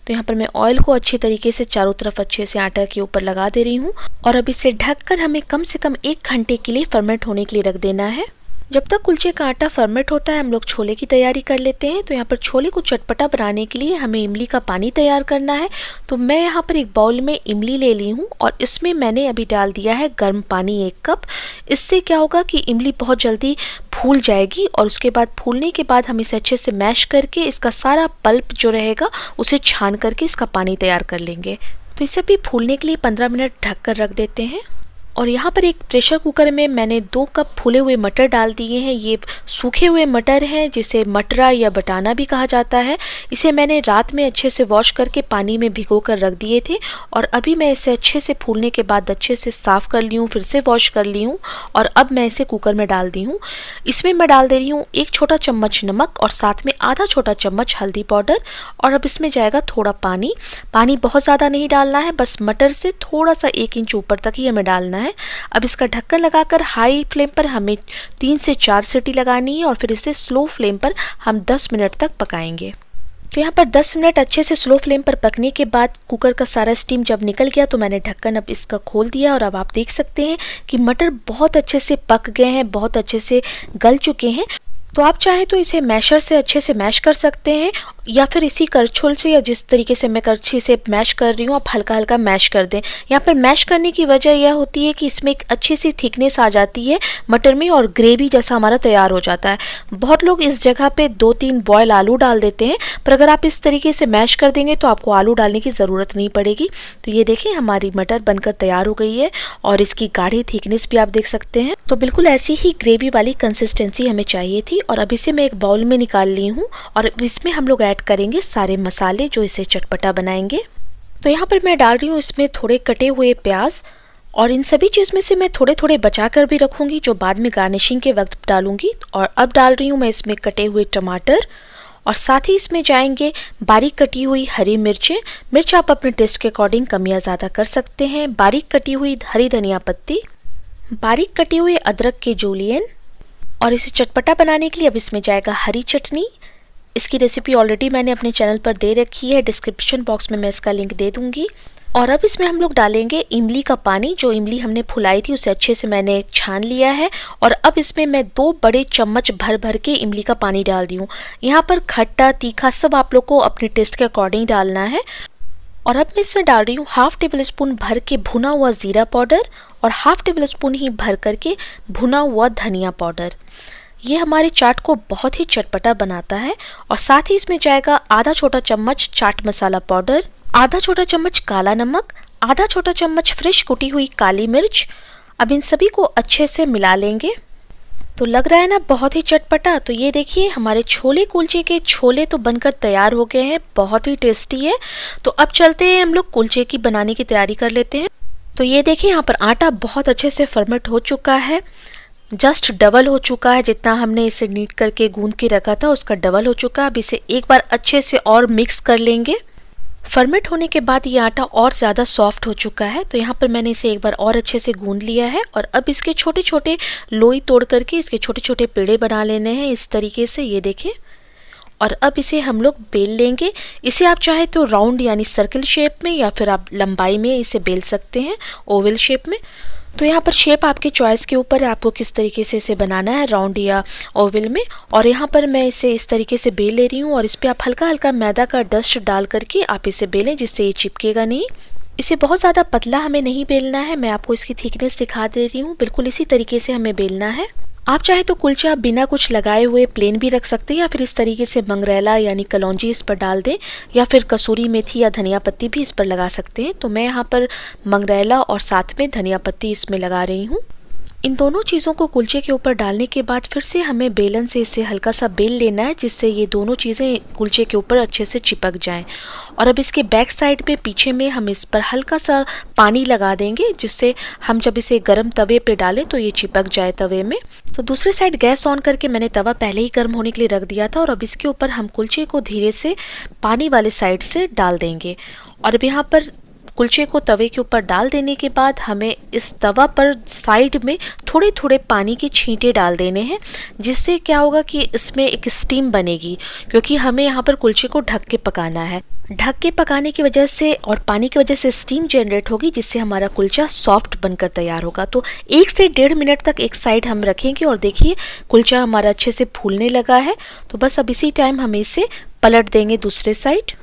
तो यहाँ पर मैं ऑयल को अच्छी तरीके से चारों तरफ अच्छे से आटा के ऊपर लगा दे रही हूँ। और अब इसे ढककर हमें कम से कम 1 घंटे के लिए फर्मेंट होने के लिए रख देना है। जब तक कुलचे का आटा फर्मेंट होता है हम लोग छोले की तैयारी कर लेते हैं। तो यहाँ पर छोले को चटपटा बनाने के लिए हमें इमली का पानी तैयार करना है। तो मैं यहाँ पर एक बाउल में इमली ले ली हूँ और इसमें मैंने अभी डाल दिया है गर्म पानी 1 कप। इससे क्या होगा कि इमली बहुत जल्दी फूल जाएगी और उसके बाद फूलने के बाद हम इसे अच्छे से मैश करके इसका सारा पल्प जो रहेगा उसे छान करके इसका पानी तैयार कर लेंगे। तो इसे भी फूलने के लिए 15 मिनट ढक कर रख देते हैं। और यहाँ पर एक प्रेशर कुकर में मैंने 2 कप फूले हुए मटर डाल दिए हैं। ये सूखे हुए मटर हैं जिसे मटरा या बटाना भी कहा जाता है। इसे मैंने रात में अच्छे से वॉश करके पानी में भिगो कर रख दिए थे और अभी मैं इसे अच्छे से फूलने के बाद अच्छे से साफ़ कर ली हूँ, फिर से वॉश कर ली हूँ और अब मैं इसे कुकर में डाल दी हूँ। इसमें मैं डाल दे रही हूँ 1 छोटा चम्मच नमक और साथ में आधा छोटा चम्मच हल्दी पाउडर। और अब इसमें जाएगा थोड़ा पानी। पानी बहुत ज़्यादा नहीं डालना है, बस मटर से थोड़ा सा 1 इंच ऊपर तक ही हमें डालना है। अब इसका ढक्कन लगाकर हाई फ्लेम पर हमें 3 से 4 सीटी लगानी है और फिर इसे स्लो फ्लेम पर हम 10 मिनट तक पकाएंगे। तो यहाँ पर 10 मिनट अच्छे से स्लो फ्लेम पर पकने के बाद कुकर का सारा स्टीम जब निकल गया तो मैंने ढक्कन अब इसका खोल दिया और अब आप देख सकते हैं कि मटर बहुत अच्छे से पक गए हैं, बहुत अच्छे से गल चुके हैं। तो आप चाहे तो इसे मैशर से अच्छे से मैश कर सकते हैं या फिर इसी करछुल से या जिस तरीके से मैं करछी से मैश कर रही हूँ आप हल्का हल्का मैश कर दें। यहाँ पर मैश करने की वजह यह होती है कि इसमें एक अच्छी सी थिकनेस आ जाती है मटर में और ग्रेवी जैसा हमारा तैयार हो जाता है। बहुत लोग इस जगह पे 2-3 बॉयल आलू डाल देते हैं, पर अगर आप इस तरीके से मैश कर देंगे तो आपको आलू डालने की ज़रूरत नहीं पड़ेगी। तो ये देखिए हमारी मटर बनकर तैयार हो गई है और इसकी गाढ़ी थिकनेस भी आप देख सकते हैं। तो बिल्कुल ऐसी ही ग्रेवी वाली कंसिस्टेंसी हमें चाहिए थी। और अब इसे मैं एक बाउल में निकाल ली हूँ और इसमें हम लोग ऐड करेंगे सारे मसाले जो इसे चटपटा बनाएंगे। तो यहाँ पर मैं डाल रही हूँ इसमें थोड़े कटे हुए प्याज और इन सभी चीज़ में से मैं थोड़े थोड़े बचा कर भी रखूँगी जो बाद में गार्निशिंग के वक्त डालूंगी। और अब डाल रही हूँ मैं इसमें कटे हुए टमाटर और साथ ही इसमें जाएंगे बारीक कटी हुई हरी मिर्चें। मिर्च आप अपने टेस्ट के अकॉर्डिंग कम या ज़्यादा कर सकते हैं। बारीक कटी हुई हरी धनिया पत्ती, बारीक कटी हुई अदरक के जूलियन। और इसे चटपटा बनाने के लिए अब इसमें जाएगा हरी चटनी। इसकी रेसिपी ऑलरेडी मैंने अपने चैनल पर दे रखी है, डिस्क्रिप्शन बॉक्स में मैं इसका लिंक दे दूंगी। और अब इसमें हम लोग डालेंगे इमली का पानी। जो इमली हमने फुलाई थी उसे अच्छे से मैंने छान लिया है और अब इसमें मैं 2 बड़े चम्मच भर भर के इमली का पानी डाल रही हूँ। यहाँ पर खट्टा तीखा सब आप लोग को अपने टेस्ट के अकॉर्डिंग डालना है। और अब मैं इसमें डाल रही हूँ 1/2 टेबल स्पून भर के भुना हुआ ज़ीरा पाउडर और 1/2 टेबल स्पून ही भर करके भुना हुआ धनिया पाउडर। ये हमारे चाट को बहुत ही चटपटा बनाता है। और साथ ही इसमें जाएगा आधा छोटा चम्मच चाट मसाला पाउडर, आधा छोटा चम्मच काला नमक, आधा छोटा चम्मच फ्रेश कुटी हुई काली मिर्च। अब इन सभी को अच्छे से मिला लेंगे। तो लग रहा है ना बहुत ही चटपटा। तो ये देखिए हमारे छोले कुलचे के छोले तो बनकर तैयार हो गए हैं, बहुत ही टेस्टी है। तो अब चलते हैं हम लोग कुलचे की बनाने की तैयारी कर लेते हैं। तो ये देखिए यहाँ पर आटा बहुत अच्छे से फर्मेंट हो चुका है, जस्ट डबल हो चुका है। जितना हमने इसे नीट करके गूंद के रखा था उसका डबल हो चुका है। अब इसे एक बार अच्छे से और मिक्स कर लेंगे। फर्मेंट होने के बाद ये आटा और ज़्यादा सॉफ्ट हो चुका है। तो यहाँ पर मैंने इसे एक बार और अच्छे से गूंद लिया है और अब इसके छोटे छोटे लोई तोड़ करके इसके छोटे छोटे पेड़े बना लेने हैं इस तरीके से, ये देखें। और अब इसे हम लोग बेल लेंगे। इसे आप चाहे तो राउंड यानी सर्कल शेप में या फिर आप लंबाई में इसे बेल सकते हैं, ओवल शेप में। तो यहाँ पर शेप आपके चॉइस के ऊपर है, आपको किस तरीके से इसे बनाना है, राउंड या ओवल में। और यहाँ पर मैं इसे इस तरीके से बेल ले रही हूँ और इस पर आप हल्का हल्का मैदा का डस्ट डाल करके आप इसे बेलें जिससे ये चिपकेगा नहीं। इसे बहुत ज़्यादा पतला हमें नहीं बेलना है, मैं आपको इसकी थिकनेस दिखा दे रही हूँ। बिल्कुल इसी तरीके से हमें बेलना है। आप चाहे तो कुलचा बिना कुछ लगाए हुए प्लेन भी रख सकते हैं या फिर इस तरीके से मंगरेला यानी कलौंजी इस पर डाल दें या फिर कसूरी मेथी या धनिया पत्ती भी इस पर लगा सकते हैं। तो मैं यहाँ पर मंगरेला और साथ में धनिया पत्ती इसमें लगा रही हूँ। इन दोनों चीज़ों को कुलचे के ऊपर डालने के बाद फिर से हमें बेलन से इसे हल्का सा बेल लेना है, जिससे ये दोनों चीज़ें कुलचे के ऊपर अच्छे से चिपक जाएं। और अब इसके बैक साइड पे पीछे में हम इस पर हल्का सा पानी लगा देंगे, जिससे हम जब इसे गर्म तवे पे डालें तो ये चिपक जाए तवे में। तो दूसरी साइड गैस ऑन करके मैंने तवा पहले ही गर्म होने के लिए रख दिया था, और अब इसके ऊपर हम कुलचे को धीरे से पानी वाले साइड से डाल देंगे। और अब यहाँ पर कुलचे को तवे के ऊपर डाल देने के बाद हमें इस तवा पर साइड में थोड़े थोड़े पानी के छींटे डाल देने हैं, जिससे क्या होगा कि इसमें एक स्टीम बनेगी, क्योंकि हमें यहाँ पर कुलचे को ढक के पकाना है। ढक के पकाने की वजह से और पानी की वजह से स्टीम जनरेट होगी, जिससे हमारा कुलचा सॉफ्ट बनकर तैयार होगा। तो 1 से 1.5 मिनट तक एक साइड हम रखेंगे, और देखिए कुलचा हमारा अच्छे से फूलने लगा है। तो बस अब इसी टाइम हम इसे पलट देंगे दूसरे साइड।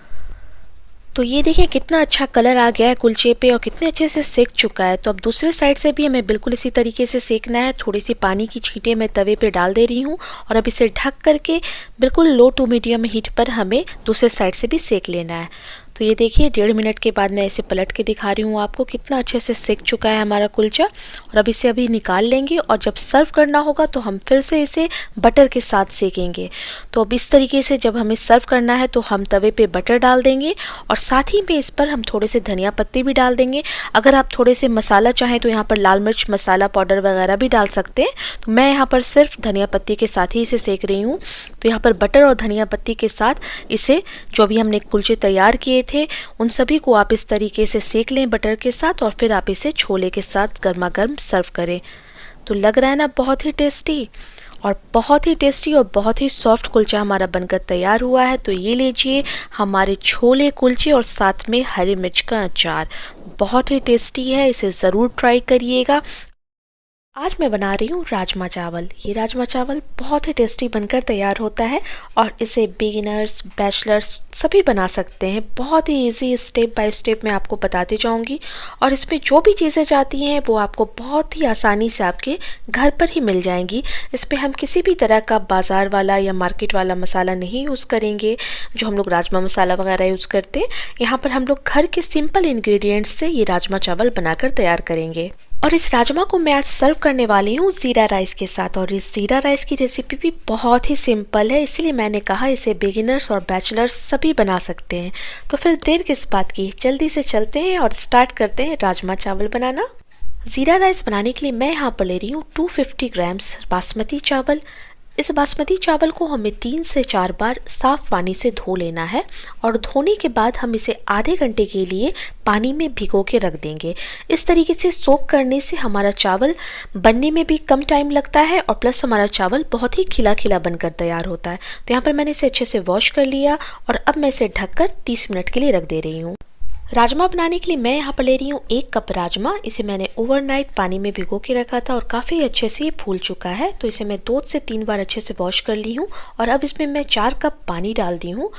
तो ये देखिए कितना अच्छा कलर आ गया है कुलचे पे, और कितने अच्छे से सेक चुका है। तो अब दूसरे साइड से भी हमें बिल्कुल इसी तरीके से सेकना है। थोड़ी सी पानी की छींटे मैं तवे पे डाल दे रही हूँ, और अब इसे ढक करके बिल्कुल लो टू मीडियम हीट पर हमें दूसरे साइड से भी सेक लेना है। तो ये देखिए 1.5 मिनट के बाद मैं इसे पलट के दिखा रही हूँ आपको, कितना अच्छे से सेक चुका है हमारा कुलचा। और अब इसे अभी निकाल लेंगे, और जब सर्व करना होगा तो हम फिर से इसे बटर के साथ सेकेंगे। तो अब इस तरीके से जब हमें सर्व करना है तो हम तवे पे बटर डाल देंगे, और साथ ही में इस पर हम थोड़े से धनिया पत्ती भी डाल देंगे। अगर आप थोड़े से मसाला चाहें तो यहाँ पर लाल मिर्च मसाला पाउडर वगैरह भी डाल सकते हैं। तो मैं यहाँ पर सिर्फ धनिया पत्ती के साथ ही इसे सेक रही हूँ। तो यहाँ पर बटर और धनिया पत्ती के साथ इसे जो भी हमने कुलचे तैयार किए थे उन सभी को आप इस तरीके से सेक लें बटर के साथ, और फिर आप इसे छोले के साथ गर्मा गर्म सर्व करें। तो लग रहा है ना बहुत ही टेस्टी, और बहुत ही टेस्टी और बहुत ही सॉफ्ट कुलचा हमारा बनकर तैयार हुआ है। तो ये लीजिए हमारे छोले कुलचे और साथ में हरी मिर्च का अचार, बहुत ही टेस्टी है, इसे ज़रूर ट्राई करिएगा। आज मैं बना रही हूँ राजमा चावल। ये राजमा चावल बहुत ही टेस्टी बनकर तैयार होता है, और इसे बिगिनर्स बैचलर्स सभी बना सकते हैं। बहुत ही इजी स्टेप बाय स्टेप मैं आपको बताती जाऊँगी, और इसमें जो भी चीज़ें जाती हैं वो आपको बहुत ही आसानी से आपके घर पर ही मिल जाएंगी। इसमें हम किसी भी तरह का बाज़ार वाला या मार्केट वाला मसाला नहीं यूज़ करेंगे, जो हम लोग राजमा मसाला वगैरह यूज़ करते हैं। यहाँ पर हम लोग घर के सिंपल इंग्रेडिएंट्स से ये राजमा चावल बनाकर तैयार करेंगे। और इस राजमा को मैं आज सर्व करने वाली हूँ ज़ीरा राइस के साथ, और इस ज़ीरा राइस की रेसिपी भी बहुत ही सिंपल है, इसलिए मैंने कहा इसे बिगिनर्स और बैचलर्स सभी बना सकते हैं। तो फिर देर किस बात की, जल्दी से चलते हैं और स्टार्ट करते हैं राजमा चावल बनाना। ज़ीरा राइस बनाने के लिए मैं यहाँ पर ले रही हूँ 250 ग्राम्स बासमती चावल। इस बासमती चावल को हमें 3 से 4 बार साफ़ पानी से धो लेना है, और धोने के बाद हम इसे आधे घंटे के लिए पानी में भिगो के रख देंगे। इस तरीके से सोक करने से हमारा चावल बनने में भी कम टाइम लगता है, और प्लस हमारा चावल बहुत ही खिला खिला बनकर तैयार होता है। तो यहाँ पर मैंने इसे अच्छे से वॉश कर लिया, और अब मैं इसे ढककर 30 मिनट के लिए रख दे रही हूँ। राजमा बनाने के लिए मैं यहाँ पर ले रही हूँ 1 कप राजमा। इसे मैंने ओवरनाइट पानी में भिगो के रखा था, और काफ़ी अच्छे से ये फूल चुका है। तो इसे मैं 2 से 3 बार अच्छे से वॉश कर ली हूँ, और अब इसमें मैं 4 कप पानी डाल दी हूँ।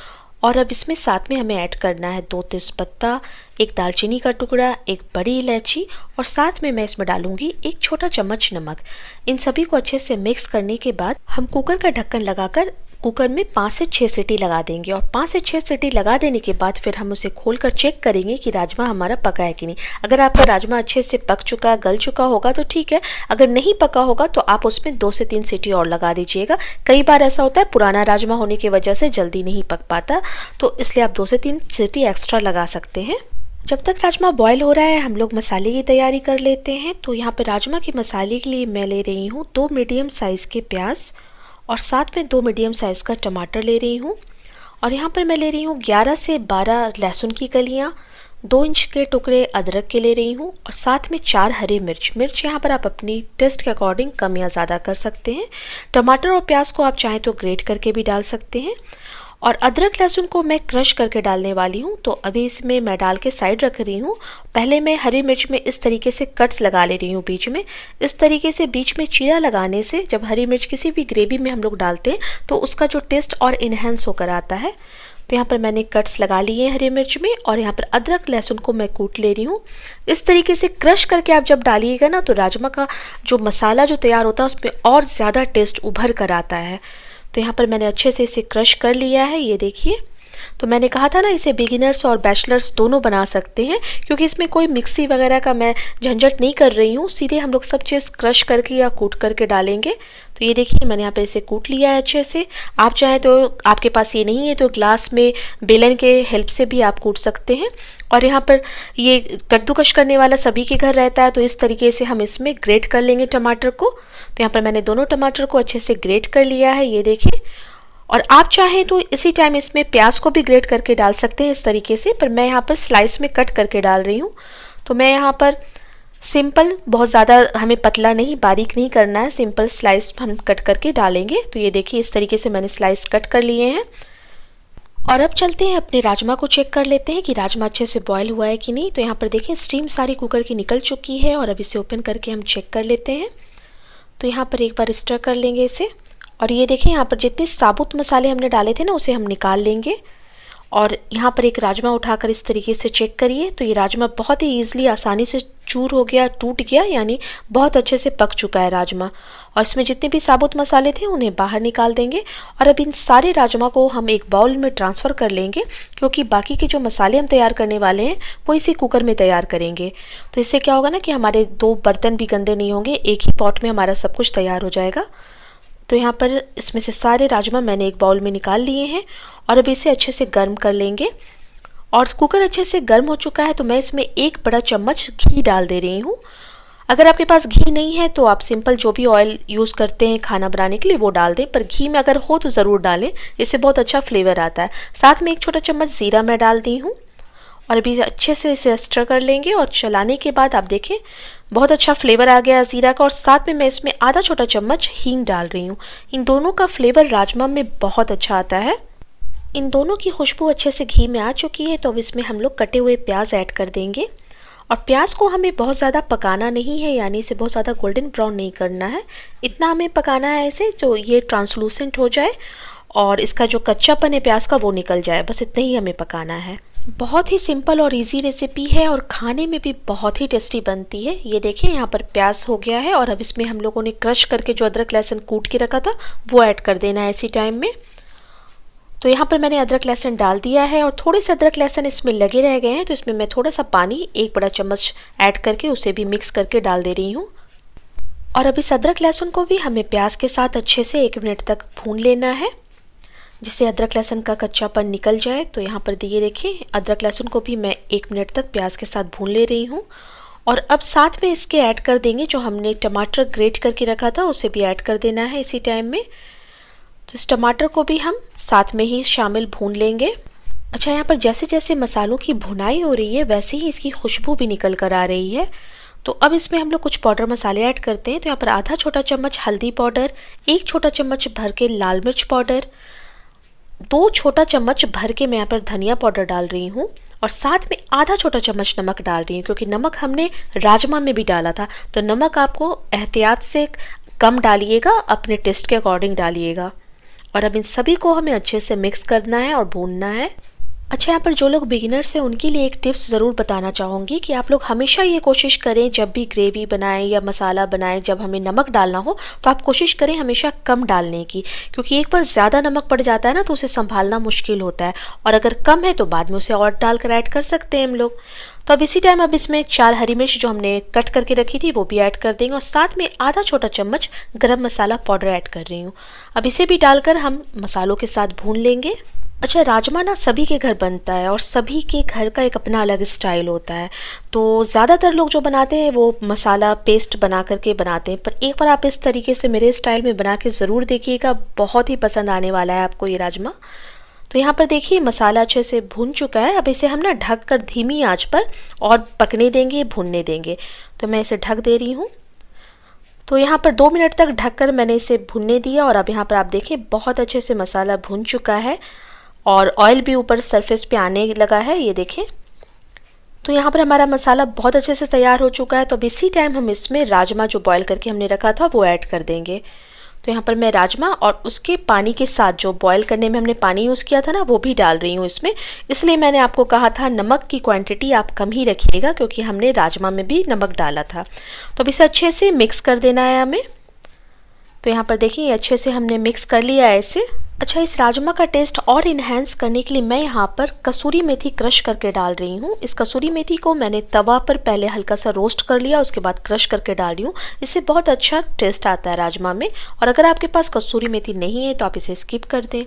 और अब इसमें साथ में हमें ऐड करना है 2 तेज़पत्ता, 1 दालचीनी का टुकड़ा, 1 बड़ी इलायची, और साथ में मैं इसमें डालूंगी 1 छोटा चम्मच नमक। इन सभी को अच्छे से मिक्स करने के बाद हम कुकर का ढक्कन लगाकर कुकर में 5 से 6 सीटी लगा देंगे, और 5 से 6 सीटी लगा देने के बाद फिर हम उसे खोलकर चेक करेंगे कि राजमा हमारा पका है कि नहीं। अगर आपका राजमा अच्छे से पक चुका गल चुका होगा तो ठीक है, अगर नहीं पका होगा तो आप उसमें 2 से 3 सीटी और लगा दीजिएगा। कई बार ऐसा होता है पुराना राजमा होने की वजह से जल्दी नहीं पक पाता, तो इसलिए आप 2 से 3 सीटी एक्स्ट्रा लगा सकते हैं। जब तक राजमा बॉयल हो रहा है हम लोग मसाले की तैयारी कर लेते हैं। तो यहाँ पर राजमा के मसाले के लिए मैं ले रही हूँ 2 मीडियम साइज़ के प्याज, और साथ में 2 मीडियम साइज़ का टमाटर ले रही हूँ। और यहाँ पर मैं ले रही हूँ 11 से 12 लहसुन की कलियाँ, 2 इंच के टुकड़े अदरक के ले रही हूँ, और साथ में 4 हरी मिर्च यहाँ पर आप अपनी टेस्ट के अकॉर्डिंग कम या ज़्यादा कर सकते हैं। टमाटर और प्याज को आप चाहें तो ग्रेट करके भी डाल सकते हैं, और अदरक लहसुन को मैं क्रश करके डालने वाली हूँ। तो अभी इसमें मैं डाल के साइड रख रही हूँ। पहले मैं हरी मिर्च में इस तरीके से कट्स लगा ले रही हूँ बीच में। इस तरीके से बीच में चीरा लगाने से जब हरी मिर्च किसी भी ग्रेवी में हम लोग डालते हैं तो उसका जो टेस्ट और इन्हेंस होकर आता है। तो यहाँ पर मैंने कट्स लगा लिए हैं हरी मिर्च में, और यहाँ पर अदरक लहसुन को मैं कूट ले रही हूँ। इस तरीके से क्रश करके आप जब डालिएगा ना तो राजमा का जो मसाला जो तैयार होता है उसमें और ज़्यादा टेस्ट उभर कर आता है। तो यहाँ पर मैंने अच्छे से इसे क्रश कर लिया है, ये देखिए। तो मैंने कहा था ना, इसे बिगिनर्स और बैचलर्स दोनों बना सकते हैं, क्योंकि इसमें कोई मिक्सी वगैरह का मैं झंझट नहीं कर रही हूँ। सीधे हम लोग सब चीज़ क्रश करके या कूट करके डालेंगे। तो ये देखिए मैंने यहाँ पे इसे कूट लिया है अच्छे से। आप चाहें तो, आपके पास ये नहीं है तो ग्लास में बेलन के हेल्प से भी आप कूट सकते हैं। और यहाँ पर ये कद्दूकश करने वाला सभी के घर रहता है, तो इस तरीके से हम इसमें ग्रेट कर लेंगे टमाटर को। तो यहाँ पर मैंने दोनों टमाटर को अच्छे से ग्रेट कर लिया है, ये देखिए। और आप चाहें तो इसी टाइम इसमें प्याज को भी ग्रेट करके डाल सकते हैं इस तरीके से, पर मैं यहाँ पर स्लाइस में कट करके डाल रही हूँ। तो मैं यहाँ पर सिंपल, बहुत ज़्यादा हमें पतला नहीं, बारीक नहीं करना है, सिंपल स्लाइस हम कट करके डालेंगे। तो ये देखिए इस तरीके से मैंने स्लाइस कट कर लिए हैं। और अब चलते हैं अपने राजमा को चेक कर लेते हैं कि राजमा अच्छे से बॉयल हुआ है कि नहीं। तो यहाँ पर देखिए स्टीम सारी कुकर की निकल चुकी है और अब इसे ओपन करके हम चेक कर लेते हैं। तो यहाँ पर एक बार स्टर कर लेंगे इसे। और ये देखिए यहाँ पर जितने साबुत मसाले हमने डाले थे ना, उसे हम निकाल लेंगे। और यहाँ पर एक राजमा उठाकर इस तरीके से चेक करिए, तो ये राजमा बहुत ही ईजिली, आसानी से चूर हो गया, टूट गया, यानी बहुत अच्छे से पक चुका है राजमा। और इसमें जितने भी साबुत मसाले थे उन्हें बाहर निकाल देंगे। और अब इन सारे राजमा को हम एक बाउल में ट्रांसफ़र कर लेंगे, क्योंकि बाकी के जो मसाले हम तैयार करने वाले हैं वो इसी कुकर में तैयार करेंगे। तो इससे क्या होगा ना कि हमारे 2 बर्तन भी गंदे नहीं होंगे, एक ही पॉट में हमारा सब कुछ तैयार हो जाएगा। तो यहाँ पर इसमें से सारे राजमा मैंने एक बाउल में निकाल लिए हैं और अब इसे अच्छे से गर्म कर लेंगे। और कुकर अच्छे से गर्म हो चुका है, तो मैं इसमें 1 बड़ा चम्मच घी डाल दे रही हूँ। अगर आपके पास घी नहीं है तो आप सिंपल जो भी ऑयल यूज़ करते हैं खाना बनाने के लिए वो डाल दें, पर घी में अगर हो तो ज़रूर डालें, इससे बहुत अच्छा फ्लेवर आता है। साथ में 1 छोटा चम्मच ज़ीरा मैं डाल दी हूँ। और अभी अच्छे से इसे स्टर कर लेंगे और चलाने के बाद आप देखें बहुत अच्छा फ्लेवर आ गया ज़ीरा का। और साथ में मैं इसमें आधा छोटा चम्मच हींग डाल रही हूँ। इन दोनों का फ्लेवर राजमा में बहुत अच्छा आता है। इन दोनों की खुशबू अच्छे से घी में आ चुकी है, तो अब इसमें हम लोग कटे हुए प्याज ऐड कर देंगे। और प्याज को हमें बहुत ज़्यादा पकाना नहीं है, यानी इसे बहुत ज़्यादा गोल्डन ब्राउन नहीं करना है। इतना हमें पकाना है इसे जो ये ट्रांसलूसेंट हो जाए और इसका जो कच्चापन है प्याज का वो निकल जाए, बस इतना ही हमें पकाना है। बहुत ही सिंपल और इजी रेसिपी है और खाने में भी बहुत ही टेस्टी बनती है। ये देखिए यहाँ पर प्याज हो गया है और अब इसमें हम लोगों ने क्रश करके जो अदरक लहसुन कूट के रखा था वो ऐड कर देना है इसी टाइम में। तो यहाँ पर मैंने अदरक लहसुन डाल दिया है और थोड़े से अदरक लहसुन इसमें लगे रह गए हैं, तो इसमें मैं थोड़ा सा पानी 1 बड़ा चम्मच ऐड करके उसे भी मिक्स करके डाल दे रही हूँ। और अब इस अदरक लहसुन को भी हमें प्याज के साथ अच्छे से 1 मिनट तक भून लेना है, जिससे अदरक लहसुन का कच्चापन निकल जाए। तो यहाँ पर ये देखिए अदरक लहसुन को भी मैं 1 मिनट तक प्याज के साथ भून ले रही हूँ। और अब साथ में इसके ऐड कर देंगे जो हमने टमाटर ग्रेट करके रखा था, उसे भी ऐड कर देना है इसी टाइम में। तो इस टमाटर को भी हम साथ में ही शामिल भून लेंगे। अच्छा, यहाँ पर जैसे जैसे मसालों की भुनाई हो रही है वैसे ही इसकी खुशबू भी निकल कर आ रही है। तो अब इसमें हम लोग कुछ पाउडर मसाले ऐड करते हैं। तो यहाँ पर आधा छोटा चम्मच हल्दी पाउडर, 1 छोटा चम्मच भर के लाल मिर्च पाउडर, 2 छोटा चम्मच भर के मैं यहाँ पर धनिया पाउडर डाल रही हूँ और साथ में आधा छोटा चम्मच नमक डाल रही हूँ, क्योंकि नमक हमने राजमा में भी डाला था। तो नमक आपको एहतियात से कम डालिएगा, अपने टेस्ट के अकॉर्डिंग डालिएगा। और अब इन सभी को हमें अच्छे से मिक्स करना है और भूनना है। अच्छा, यहाँ पर जो लोग बिगिनर्स हैं उनके लिए एक टिप्स ज़रूर बताना चाहूँगी कि आप लोग हमेशा ये कोशिश करें जब भी ग्रेवी बनाएं या मसाला बनाएं, जब हमें नमक डालना हो तो आप कोशिश करें हमेशा कम डालने की, क्योंकि एक बार ज़्यादा नमक पड़ जाता है ना तो उसे संभालना मुश्किल होता है। और अगर कम है तो बाद में उसे और डालकर ऐड कर सकते हैं हम लोग। तो अब इसी टाइम अब इसमें 4 हरी मिर्च जो हमने कट करके रखी थी वो भी ऐड कर देंगे और साथ में आधा छोटा चम्मच गरम मसाला पाउडर ऐड कर रही हूँ। अब इसे भी डालकर हम मसालों के साथ भून लेंगे। अच्छा, राजमा ना सभी के घर बनता है और सभी के घर का एक अपना अलग स्टाइल होता है। तो ज़्यादातर लोग जो बनाते हैं वो मसाला पेस्ट बना करके बनाते हैं, पर एक बार आप इस तरीके से मेरे स्टाइल में बना के ज़रूर देखिएगा, बहुत ही पसंद आने वाला है आपको ये राजमा। तो यहाँ पर देखिए मसाला अच्छे से भुन चुका है। अब इसे हम ना ढक कर धीमी आंच पर और पकने देंगे, भुनने देंगे। तो मैं इसे ढक दे रही हूँ। तो यहाँ पर 2 मिनट तक ढककर मैंने इसे भुनने दिया और अब यहाँ पर आप देखिए बहुत अच्छे से मसाला भुन चुका है और ऑयल भी ऊपर सरफेस पे आने लगा है, ये देखें। तो यहाँ पर हमारा मसाला बहुत अच्छे से तैयार हो चुका है। तो अब इसी टाइम हम इसमें राजमा जो बॉईल करके हमने रखा था वो ऐड कर देंगे। तो यहाँ पर मैं राजमा और उसके पानी के साथ जो बॉईल करने में हमने पानी यूज़ किया था ना वो भी डाल रही हूँ इसमें। इसलिए मैंने आपको कहा था नमक की क्वांटिटी आप कम ही रखिएगा, क्योंकि हमने राजमा में भी नमक डाला था। तो अब इसे अच्छे से मिक्स कर देना है हमें। तो यहाँ पर देखिए अच्छे से हमने मिक्स कर लिया है इसे। अच्छा, इस राजमा का टेस्ट और इन्हेंस करने के लिए मैं यहाँ पर कसूरी मेथी क्रश करके डाल रही हूँ। इस कसूरी मेथी को मैंने तवा पर पहले हल्का सा रोस्ट कर लिया, उसके बाद क्रश करके डाल रही हूँ। इससे बहुत अच्छा टेस्ट आता है राजमा में। और अगर आपके पास कसूरी मेथी नहीं है तो आप इसे स्किप कर दें।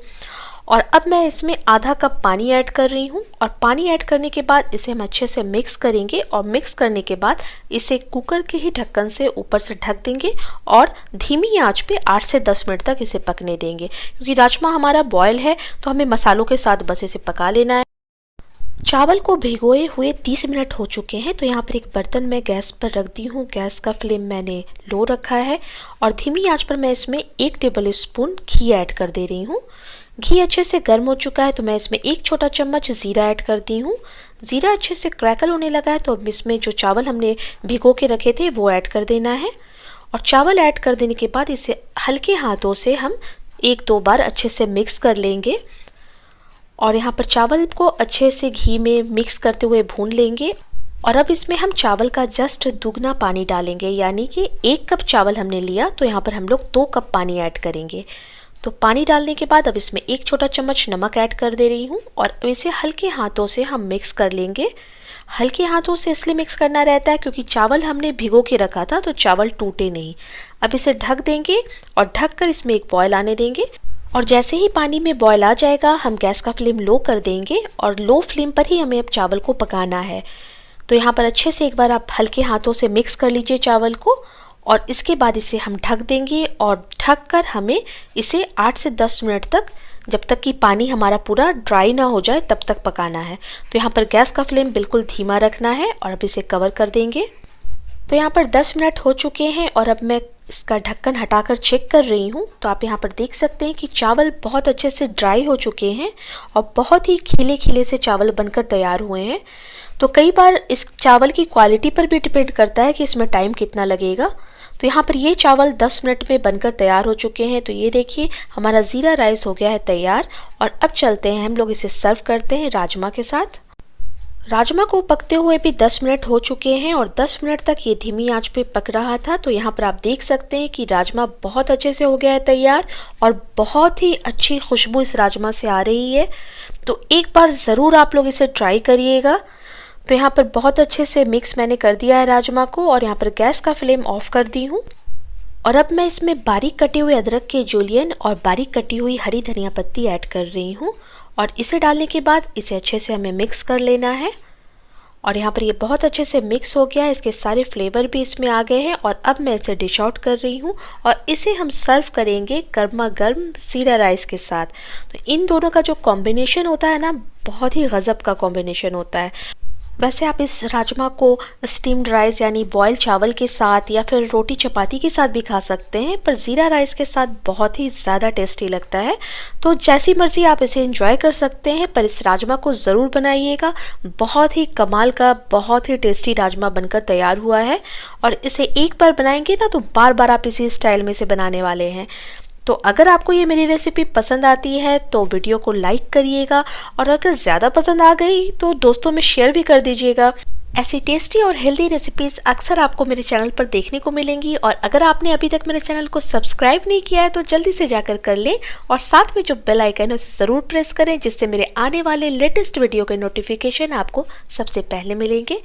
और अब मैं इसमें आधा कप पानी ऐड कर रही हूँ और पानी ऐड करने के बाद इसे हम अच्छे से मिक्स करेंगे और मिक्स करने के बाद इसे कुकर के ही ढक्कन से ऊपर से ढक देंगे और धीमी आंच पे 8 से 10 मिनट तक इसे पकने देंगे। क्योंकि राजमा हमारा बॉयल है तो हमें मसालों के साथ बस इसे पका लेना है। चावल को भिगोए हुए 30 मिनट हो चुके हैं, तो यहाँ पर एक बर्तन मैं गैस पर रख दी हूँ। गैस का फ्लेम मैंने लो रखा है और धीमी आंच पर मैं इसमें 1 टेबल स्पून घी ऐड कर दे रही हूँ। घी अच्छे से गर्म हो चुका है तो मैं इसमें 1 छोटा चम्मच ज़ीरा ऐड कर दी हूँ। ज़ीरा अच्छे से क्रैकल होने लगा है तो अब इसमें जो चावल हमने भिगो के रखे थे वो ऐड कर देना है। और चावल ऐड कर देने के बाद इसे हल्के हाथों से हम 1-2 बार अच्छे से मिक्स कर लेंगे। और यहाँ पर चावल को अच्छे से घी में मिक्स करते हुए भून लेंगे। और अब इसमें हम चावल का जस्ट दुगना पानी डालेंगे, यानी कि 1 कप चावल हमने लिया तो यहाँ पर हम लोग 2 कप पानी ऐड करेंगे। तो पानी डालने के बाद अब इसमें 1 छोटा चम्मच नमक ऐड कर दे रही हूँ और इसे हल्के हाथों से हम मिक्स कर लेंगे। हल्के हाथों से इसलिए मिक्स करना रहता है क्योंकि चावल हमने भिगो के रखा था तो चावल टूटे नहीं। अब इसे ढक देंगे और ढक कर इसमें एक बॉयल आने देंगे। और जैसे ही पानी में बॉयल आ जाएगा हम गैस का फ्लेम लो कर देंगे और लो फ्लेम पर ही हमें अब चावल को पकाना है। तो यहाँ पर अच्छे से एक बार आप हल्के हाथों से मिक्स कर लीजिए चावल को और इसके बाद इसे हम ढक देंगे और ढक कर हमें इसे 8 से 10 मिनट तक, जब तक कि पानी हमारा पूरा ड्राई ना हो जाए, तब तक पकाना है। तो यहाँ पर गैस का फ्लेम बिल्कुल धीमा रखना है और अब इसे कवर कर देंगे। तो यहाँ पर 10 मिनट हो चुके हैं और अब मैं इसका ढक्कन हटाकर चेक कर रही हूँ। तो आप यहाँ पर देख सकते हैं कि चावल बहुत अच्छे से ड्राई हो चुके हैं और बहुत ही खिले खिले से चावल बनकर तैयार हुए हैं। तो कई बार इस चावल की क्वालिटी पर भी डिपेंड करता है कि इसमें टाइम कितना लगेगा। तो यहाँ पर ये चावल 10 मिनट में बनकर तैयार हो चुके हैं। तो ये देखिए हमारा ज़ीरा राइस हो गया है तैयार। और अब चलते हैं हम लोग इसे सर्व करते हैं राजमा के साथ। राजमा को पकते हुए भी 10 मिनट हो चुके हैं और 10 मिनट तक ये धीमी आंच पे पक रहा था। तो यहाँ पर आप देख सकते हैं कि राजमा बहुत अच्छे से हो गया है तैयार और बहुत ही अच्छी खुशबू इस राजमा से आ रही है। तो एक बार ज़रूर आप लोग इसे ट्राई करिएगा। तो यहाँ पर बहुत अच्छे से मिक्स मैंने कर दिया है राजमा को और यहाँ पर गैस का फ्लेम ऑफ कर दी हूँ। और अब मैं इसमें बारीक कटे हुए अदरक के जूलियन और बारीक कटी हुई हरी धनिया पत्ती ऐड कर रही हूँ। और इसे डालने के बाद इसे अच्छे से हमें मिक्स कर लेना है। और यहाँ पर ये बहुत अच्छे से मिक्स हो गया है, इसके सारे फ्लेवर भी इसमें आ गए हैं। और अब मैं इसे डिश आउट कर रही हूँ और इसे हम सर्व करेंगे गर्मा गर्म जीरा राइस के साथ। तो इन दोनों का जो कॉम्बिनेशन होता है ना, बहुत ही गज़ब का कॉम्बिनेशन होता है। वैसे आप इस राजमा को स्टीम्ड राइस यानी बॉयल चावल के साथ या फिर रोटी चपाती के साथ भी खा सकते हैं, पर ज़ीरा राइस के साथ बहुत ही ज़्यादा टेस्टी लगता है। तो जैसी मर्ज़ी आप इसे एंजॉय कर सकते हैं, पर इस राजमा को ज़रूर बनाइएगा। बहुत ही कमाल का, बहुत ही टेस्टी राजमा बनकर तैयार हुआ है। और इसे एक बार बनाएंगे ना तो बार बार आप इसी स्टाइल में से बनाने वाले हैं। तो अगर आपको ये मेरी रेसिपी पसंद आती है तो वीडियो को लाइक करिएगा और अगर ज़्यादा पसंद आ गई तो दोस्तों में शेयर भी कर दीजिएगा। ऐसी टेस्टी और हेल्दी रेसिपीज़ अक्सर आपको मेरे चैनल पर देखने को मिलेंगी। और अगर आपने अभी तक मेरे चैनल को सब्सक्राइब नहीं किया है तो जल्दी से जाकर कर लें और साथ में जो बेल आइकन है उसे ज़रूर प्रेस करें, जिससे मेरे आने वाले लेटेस्ट वीडियो के नोटिफिकेशन आपको सबसे पहले मिलेंगे।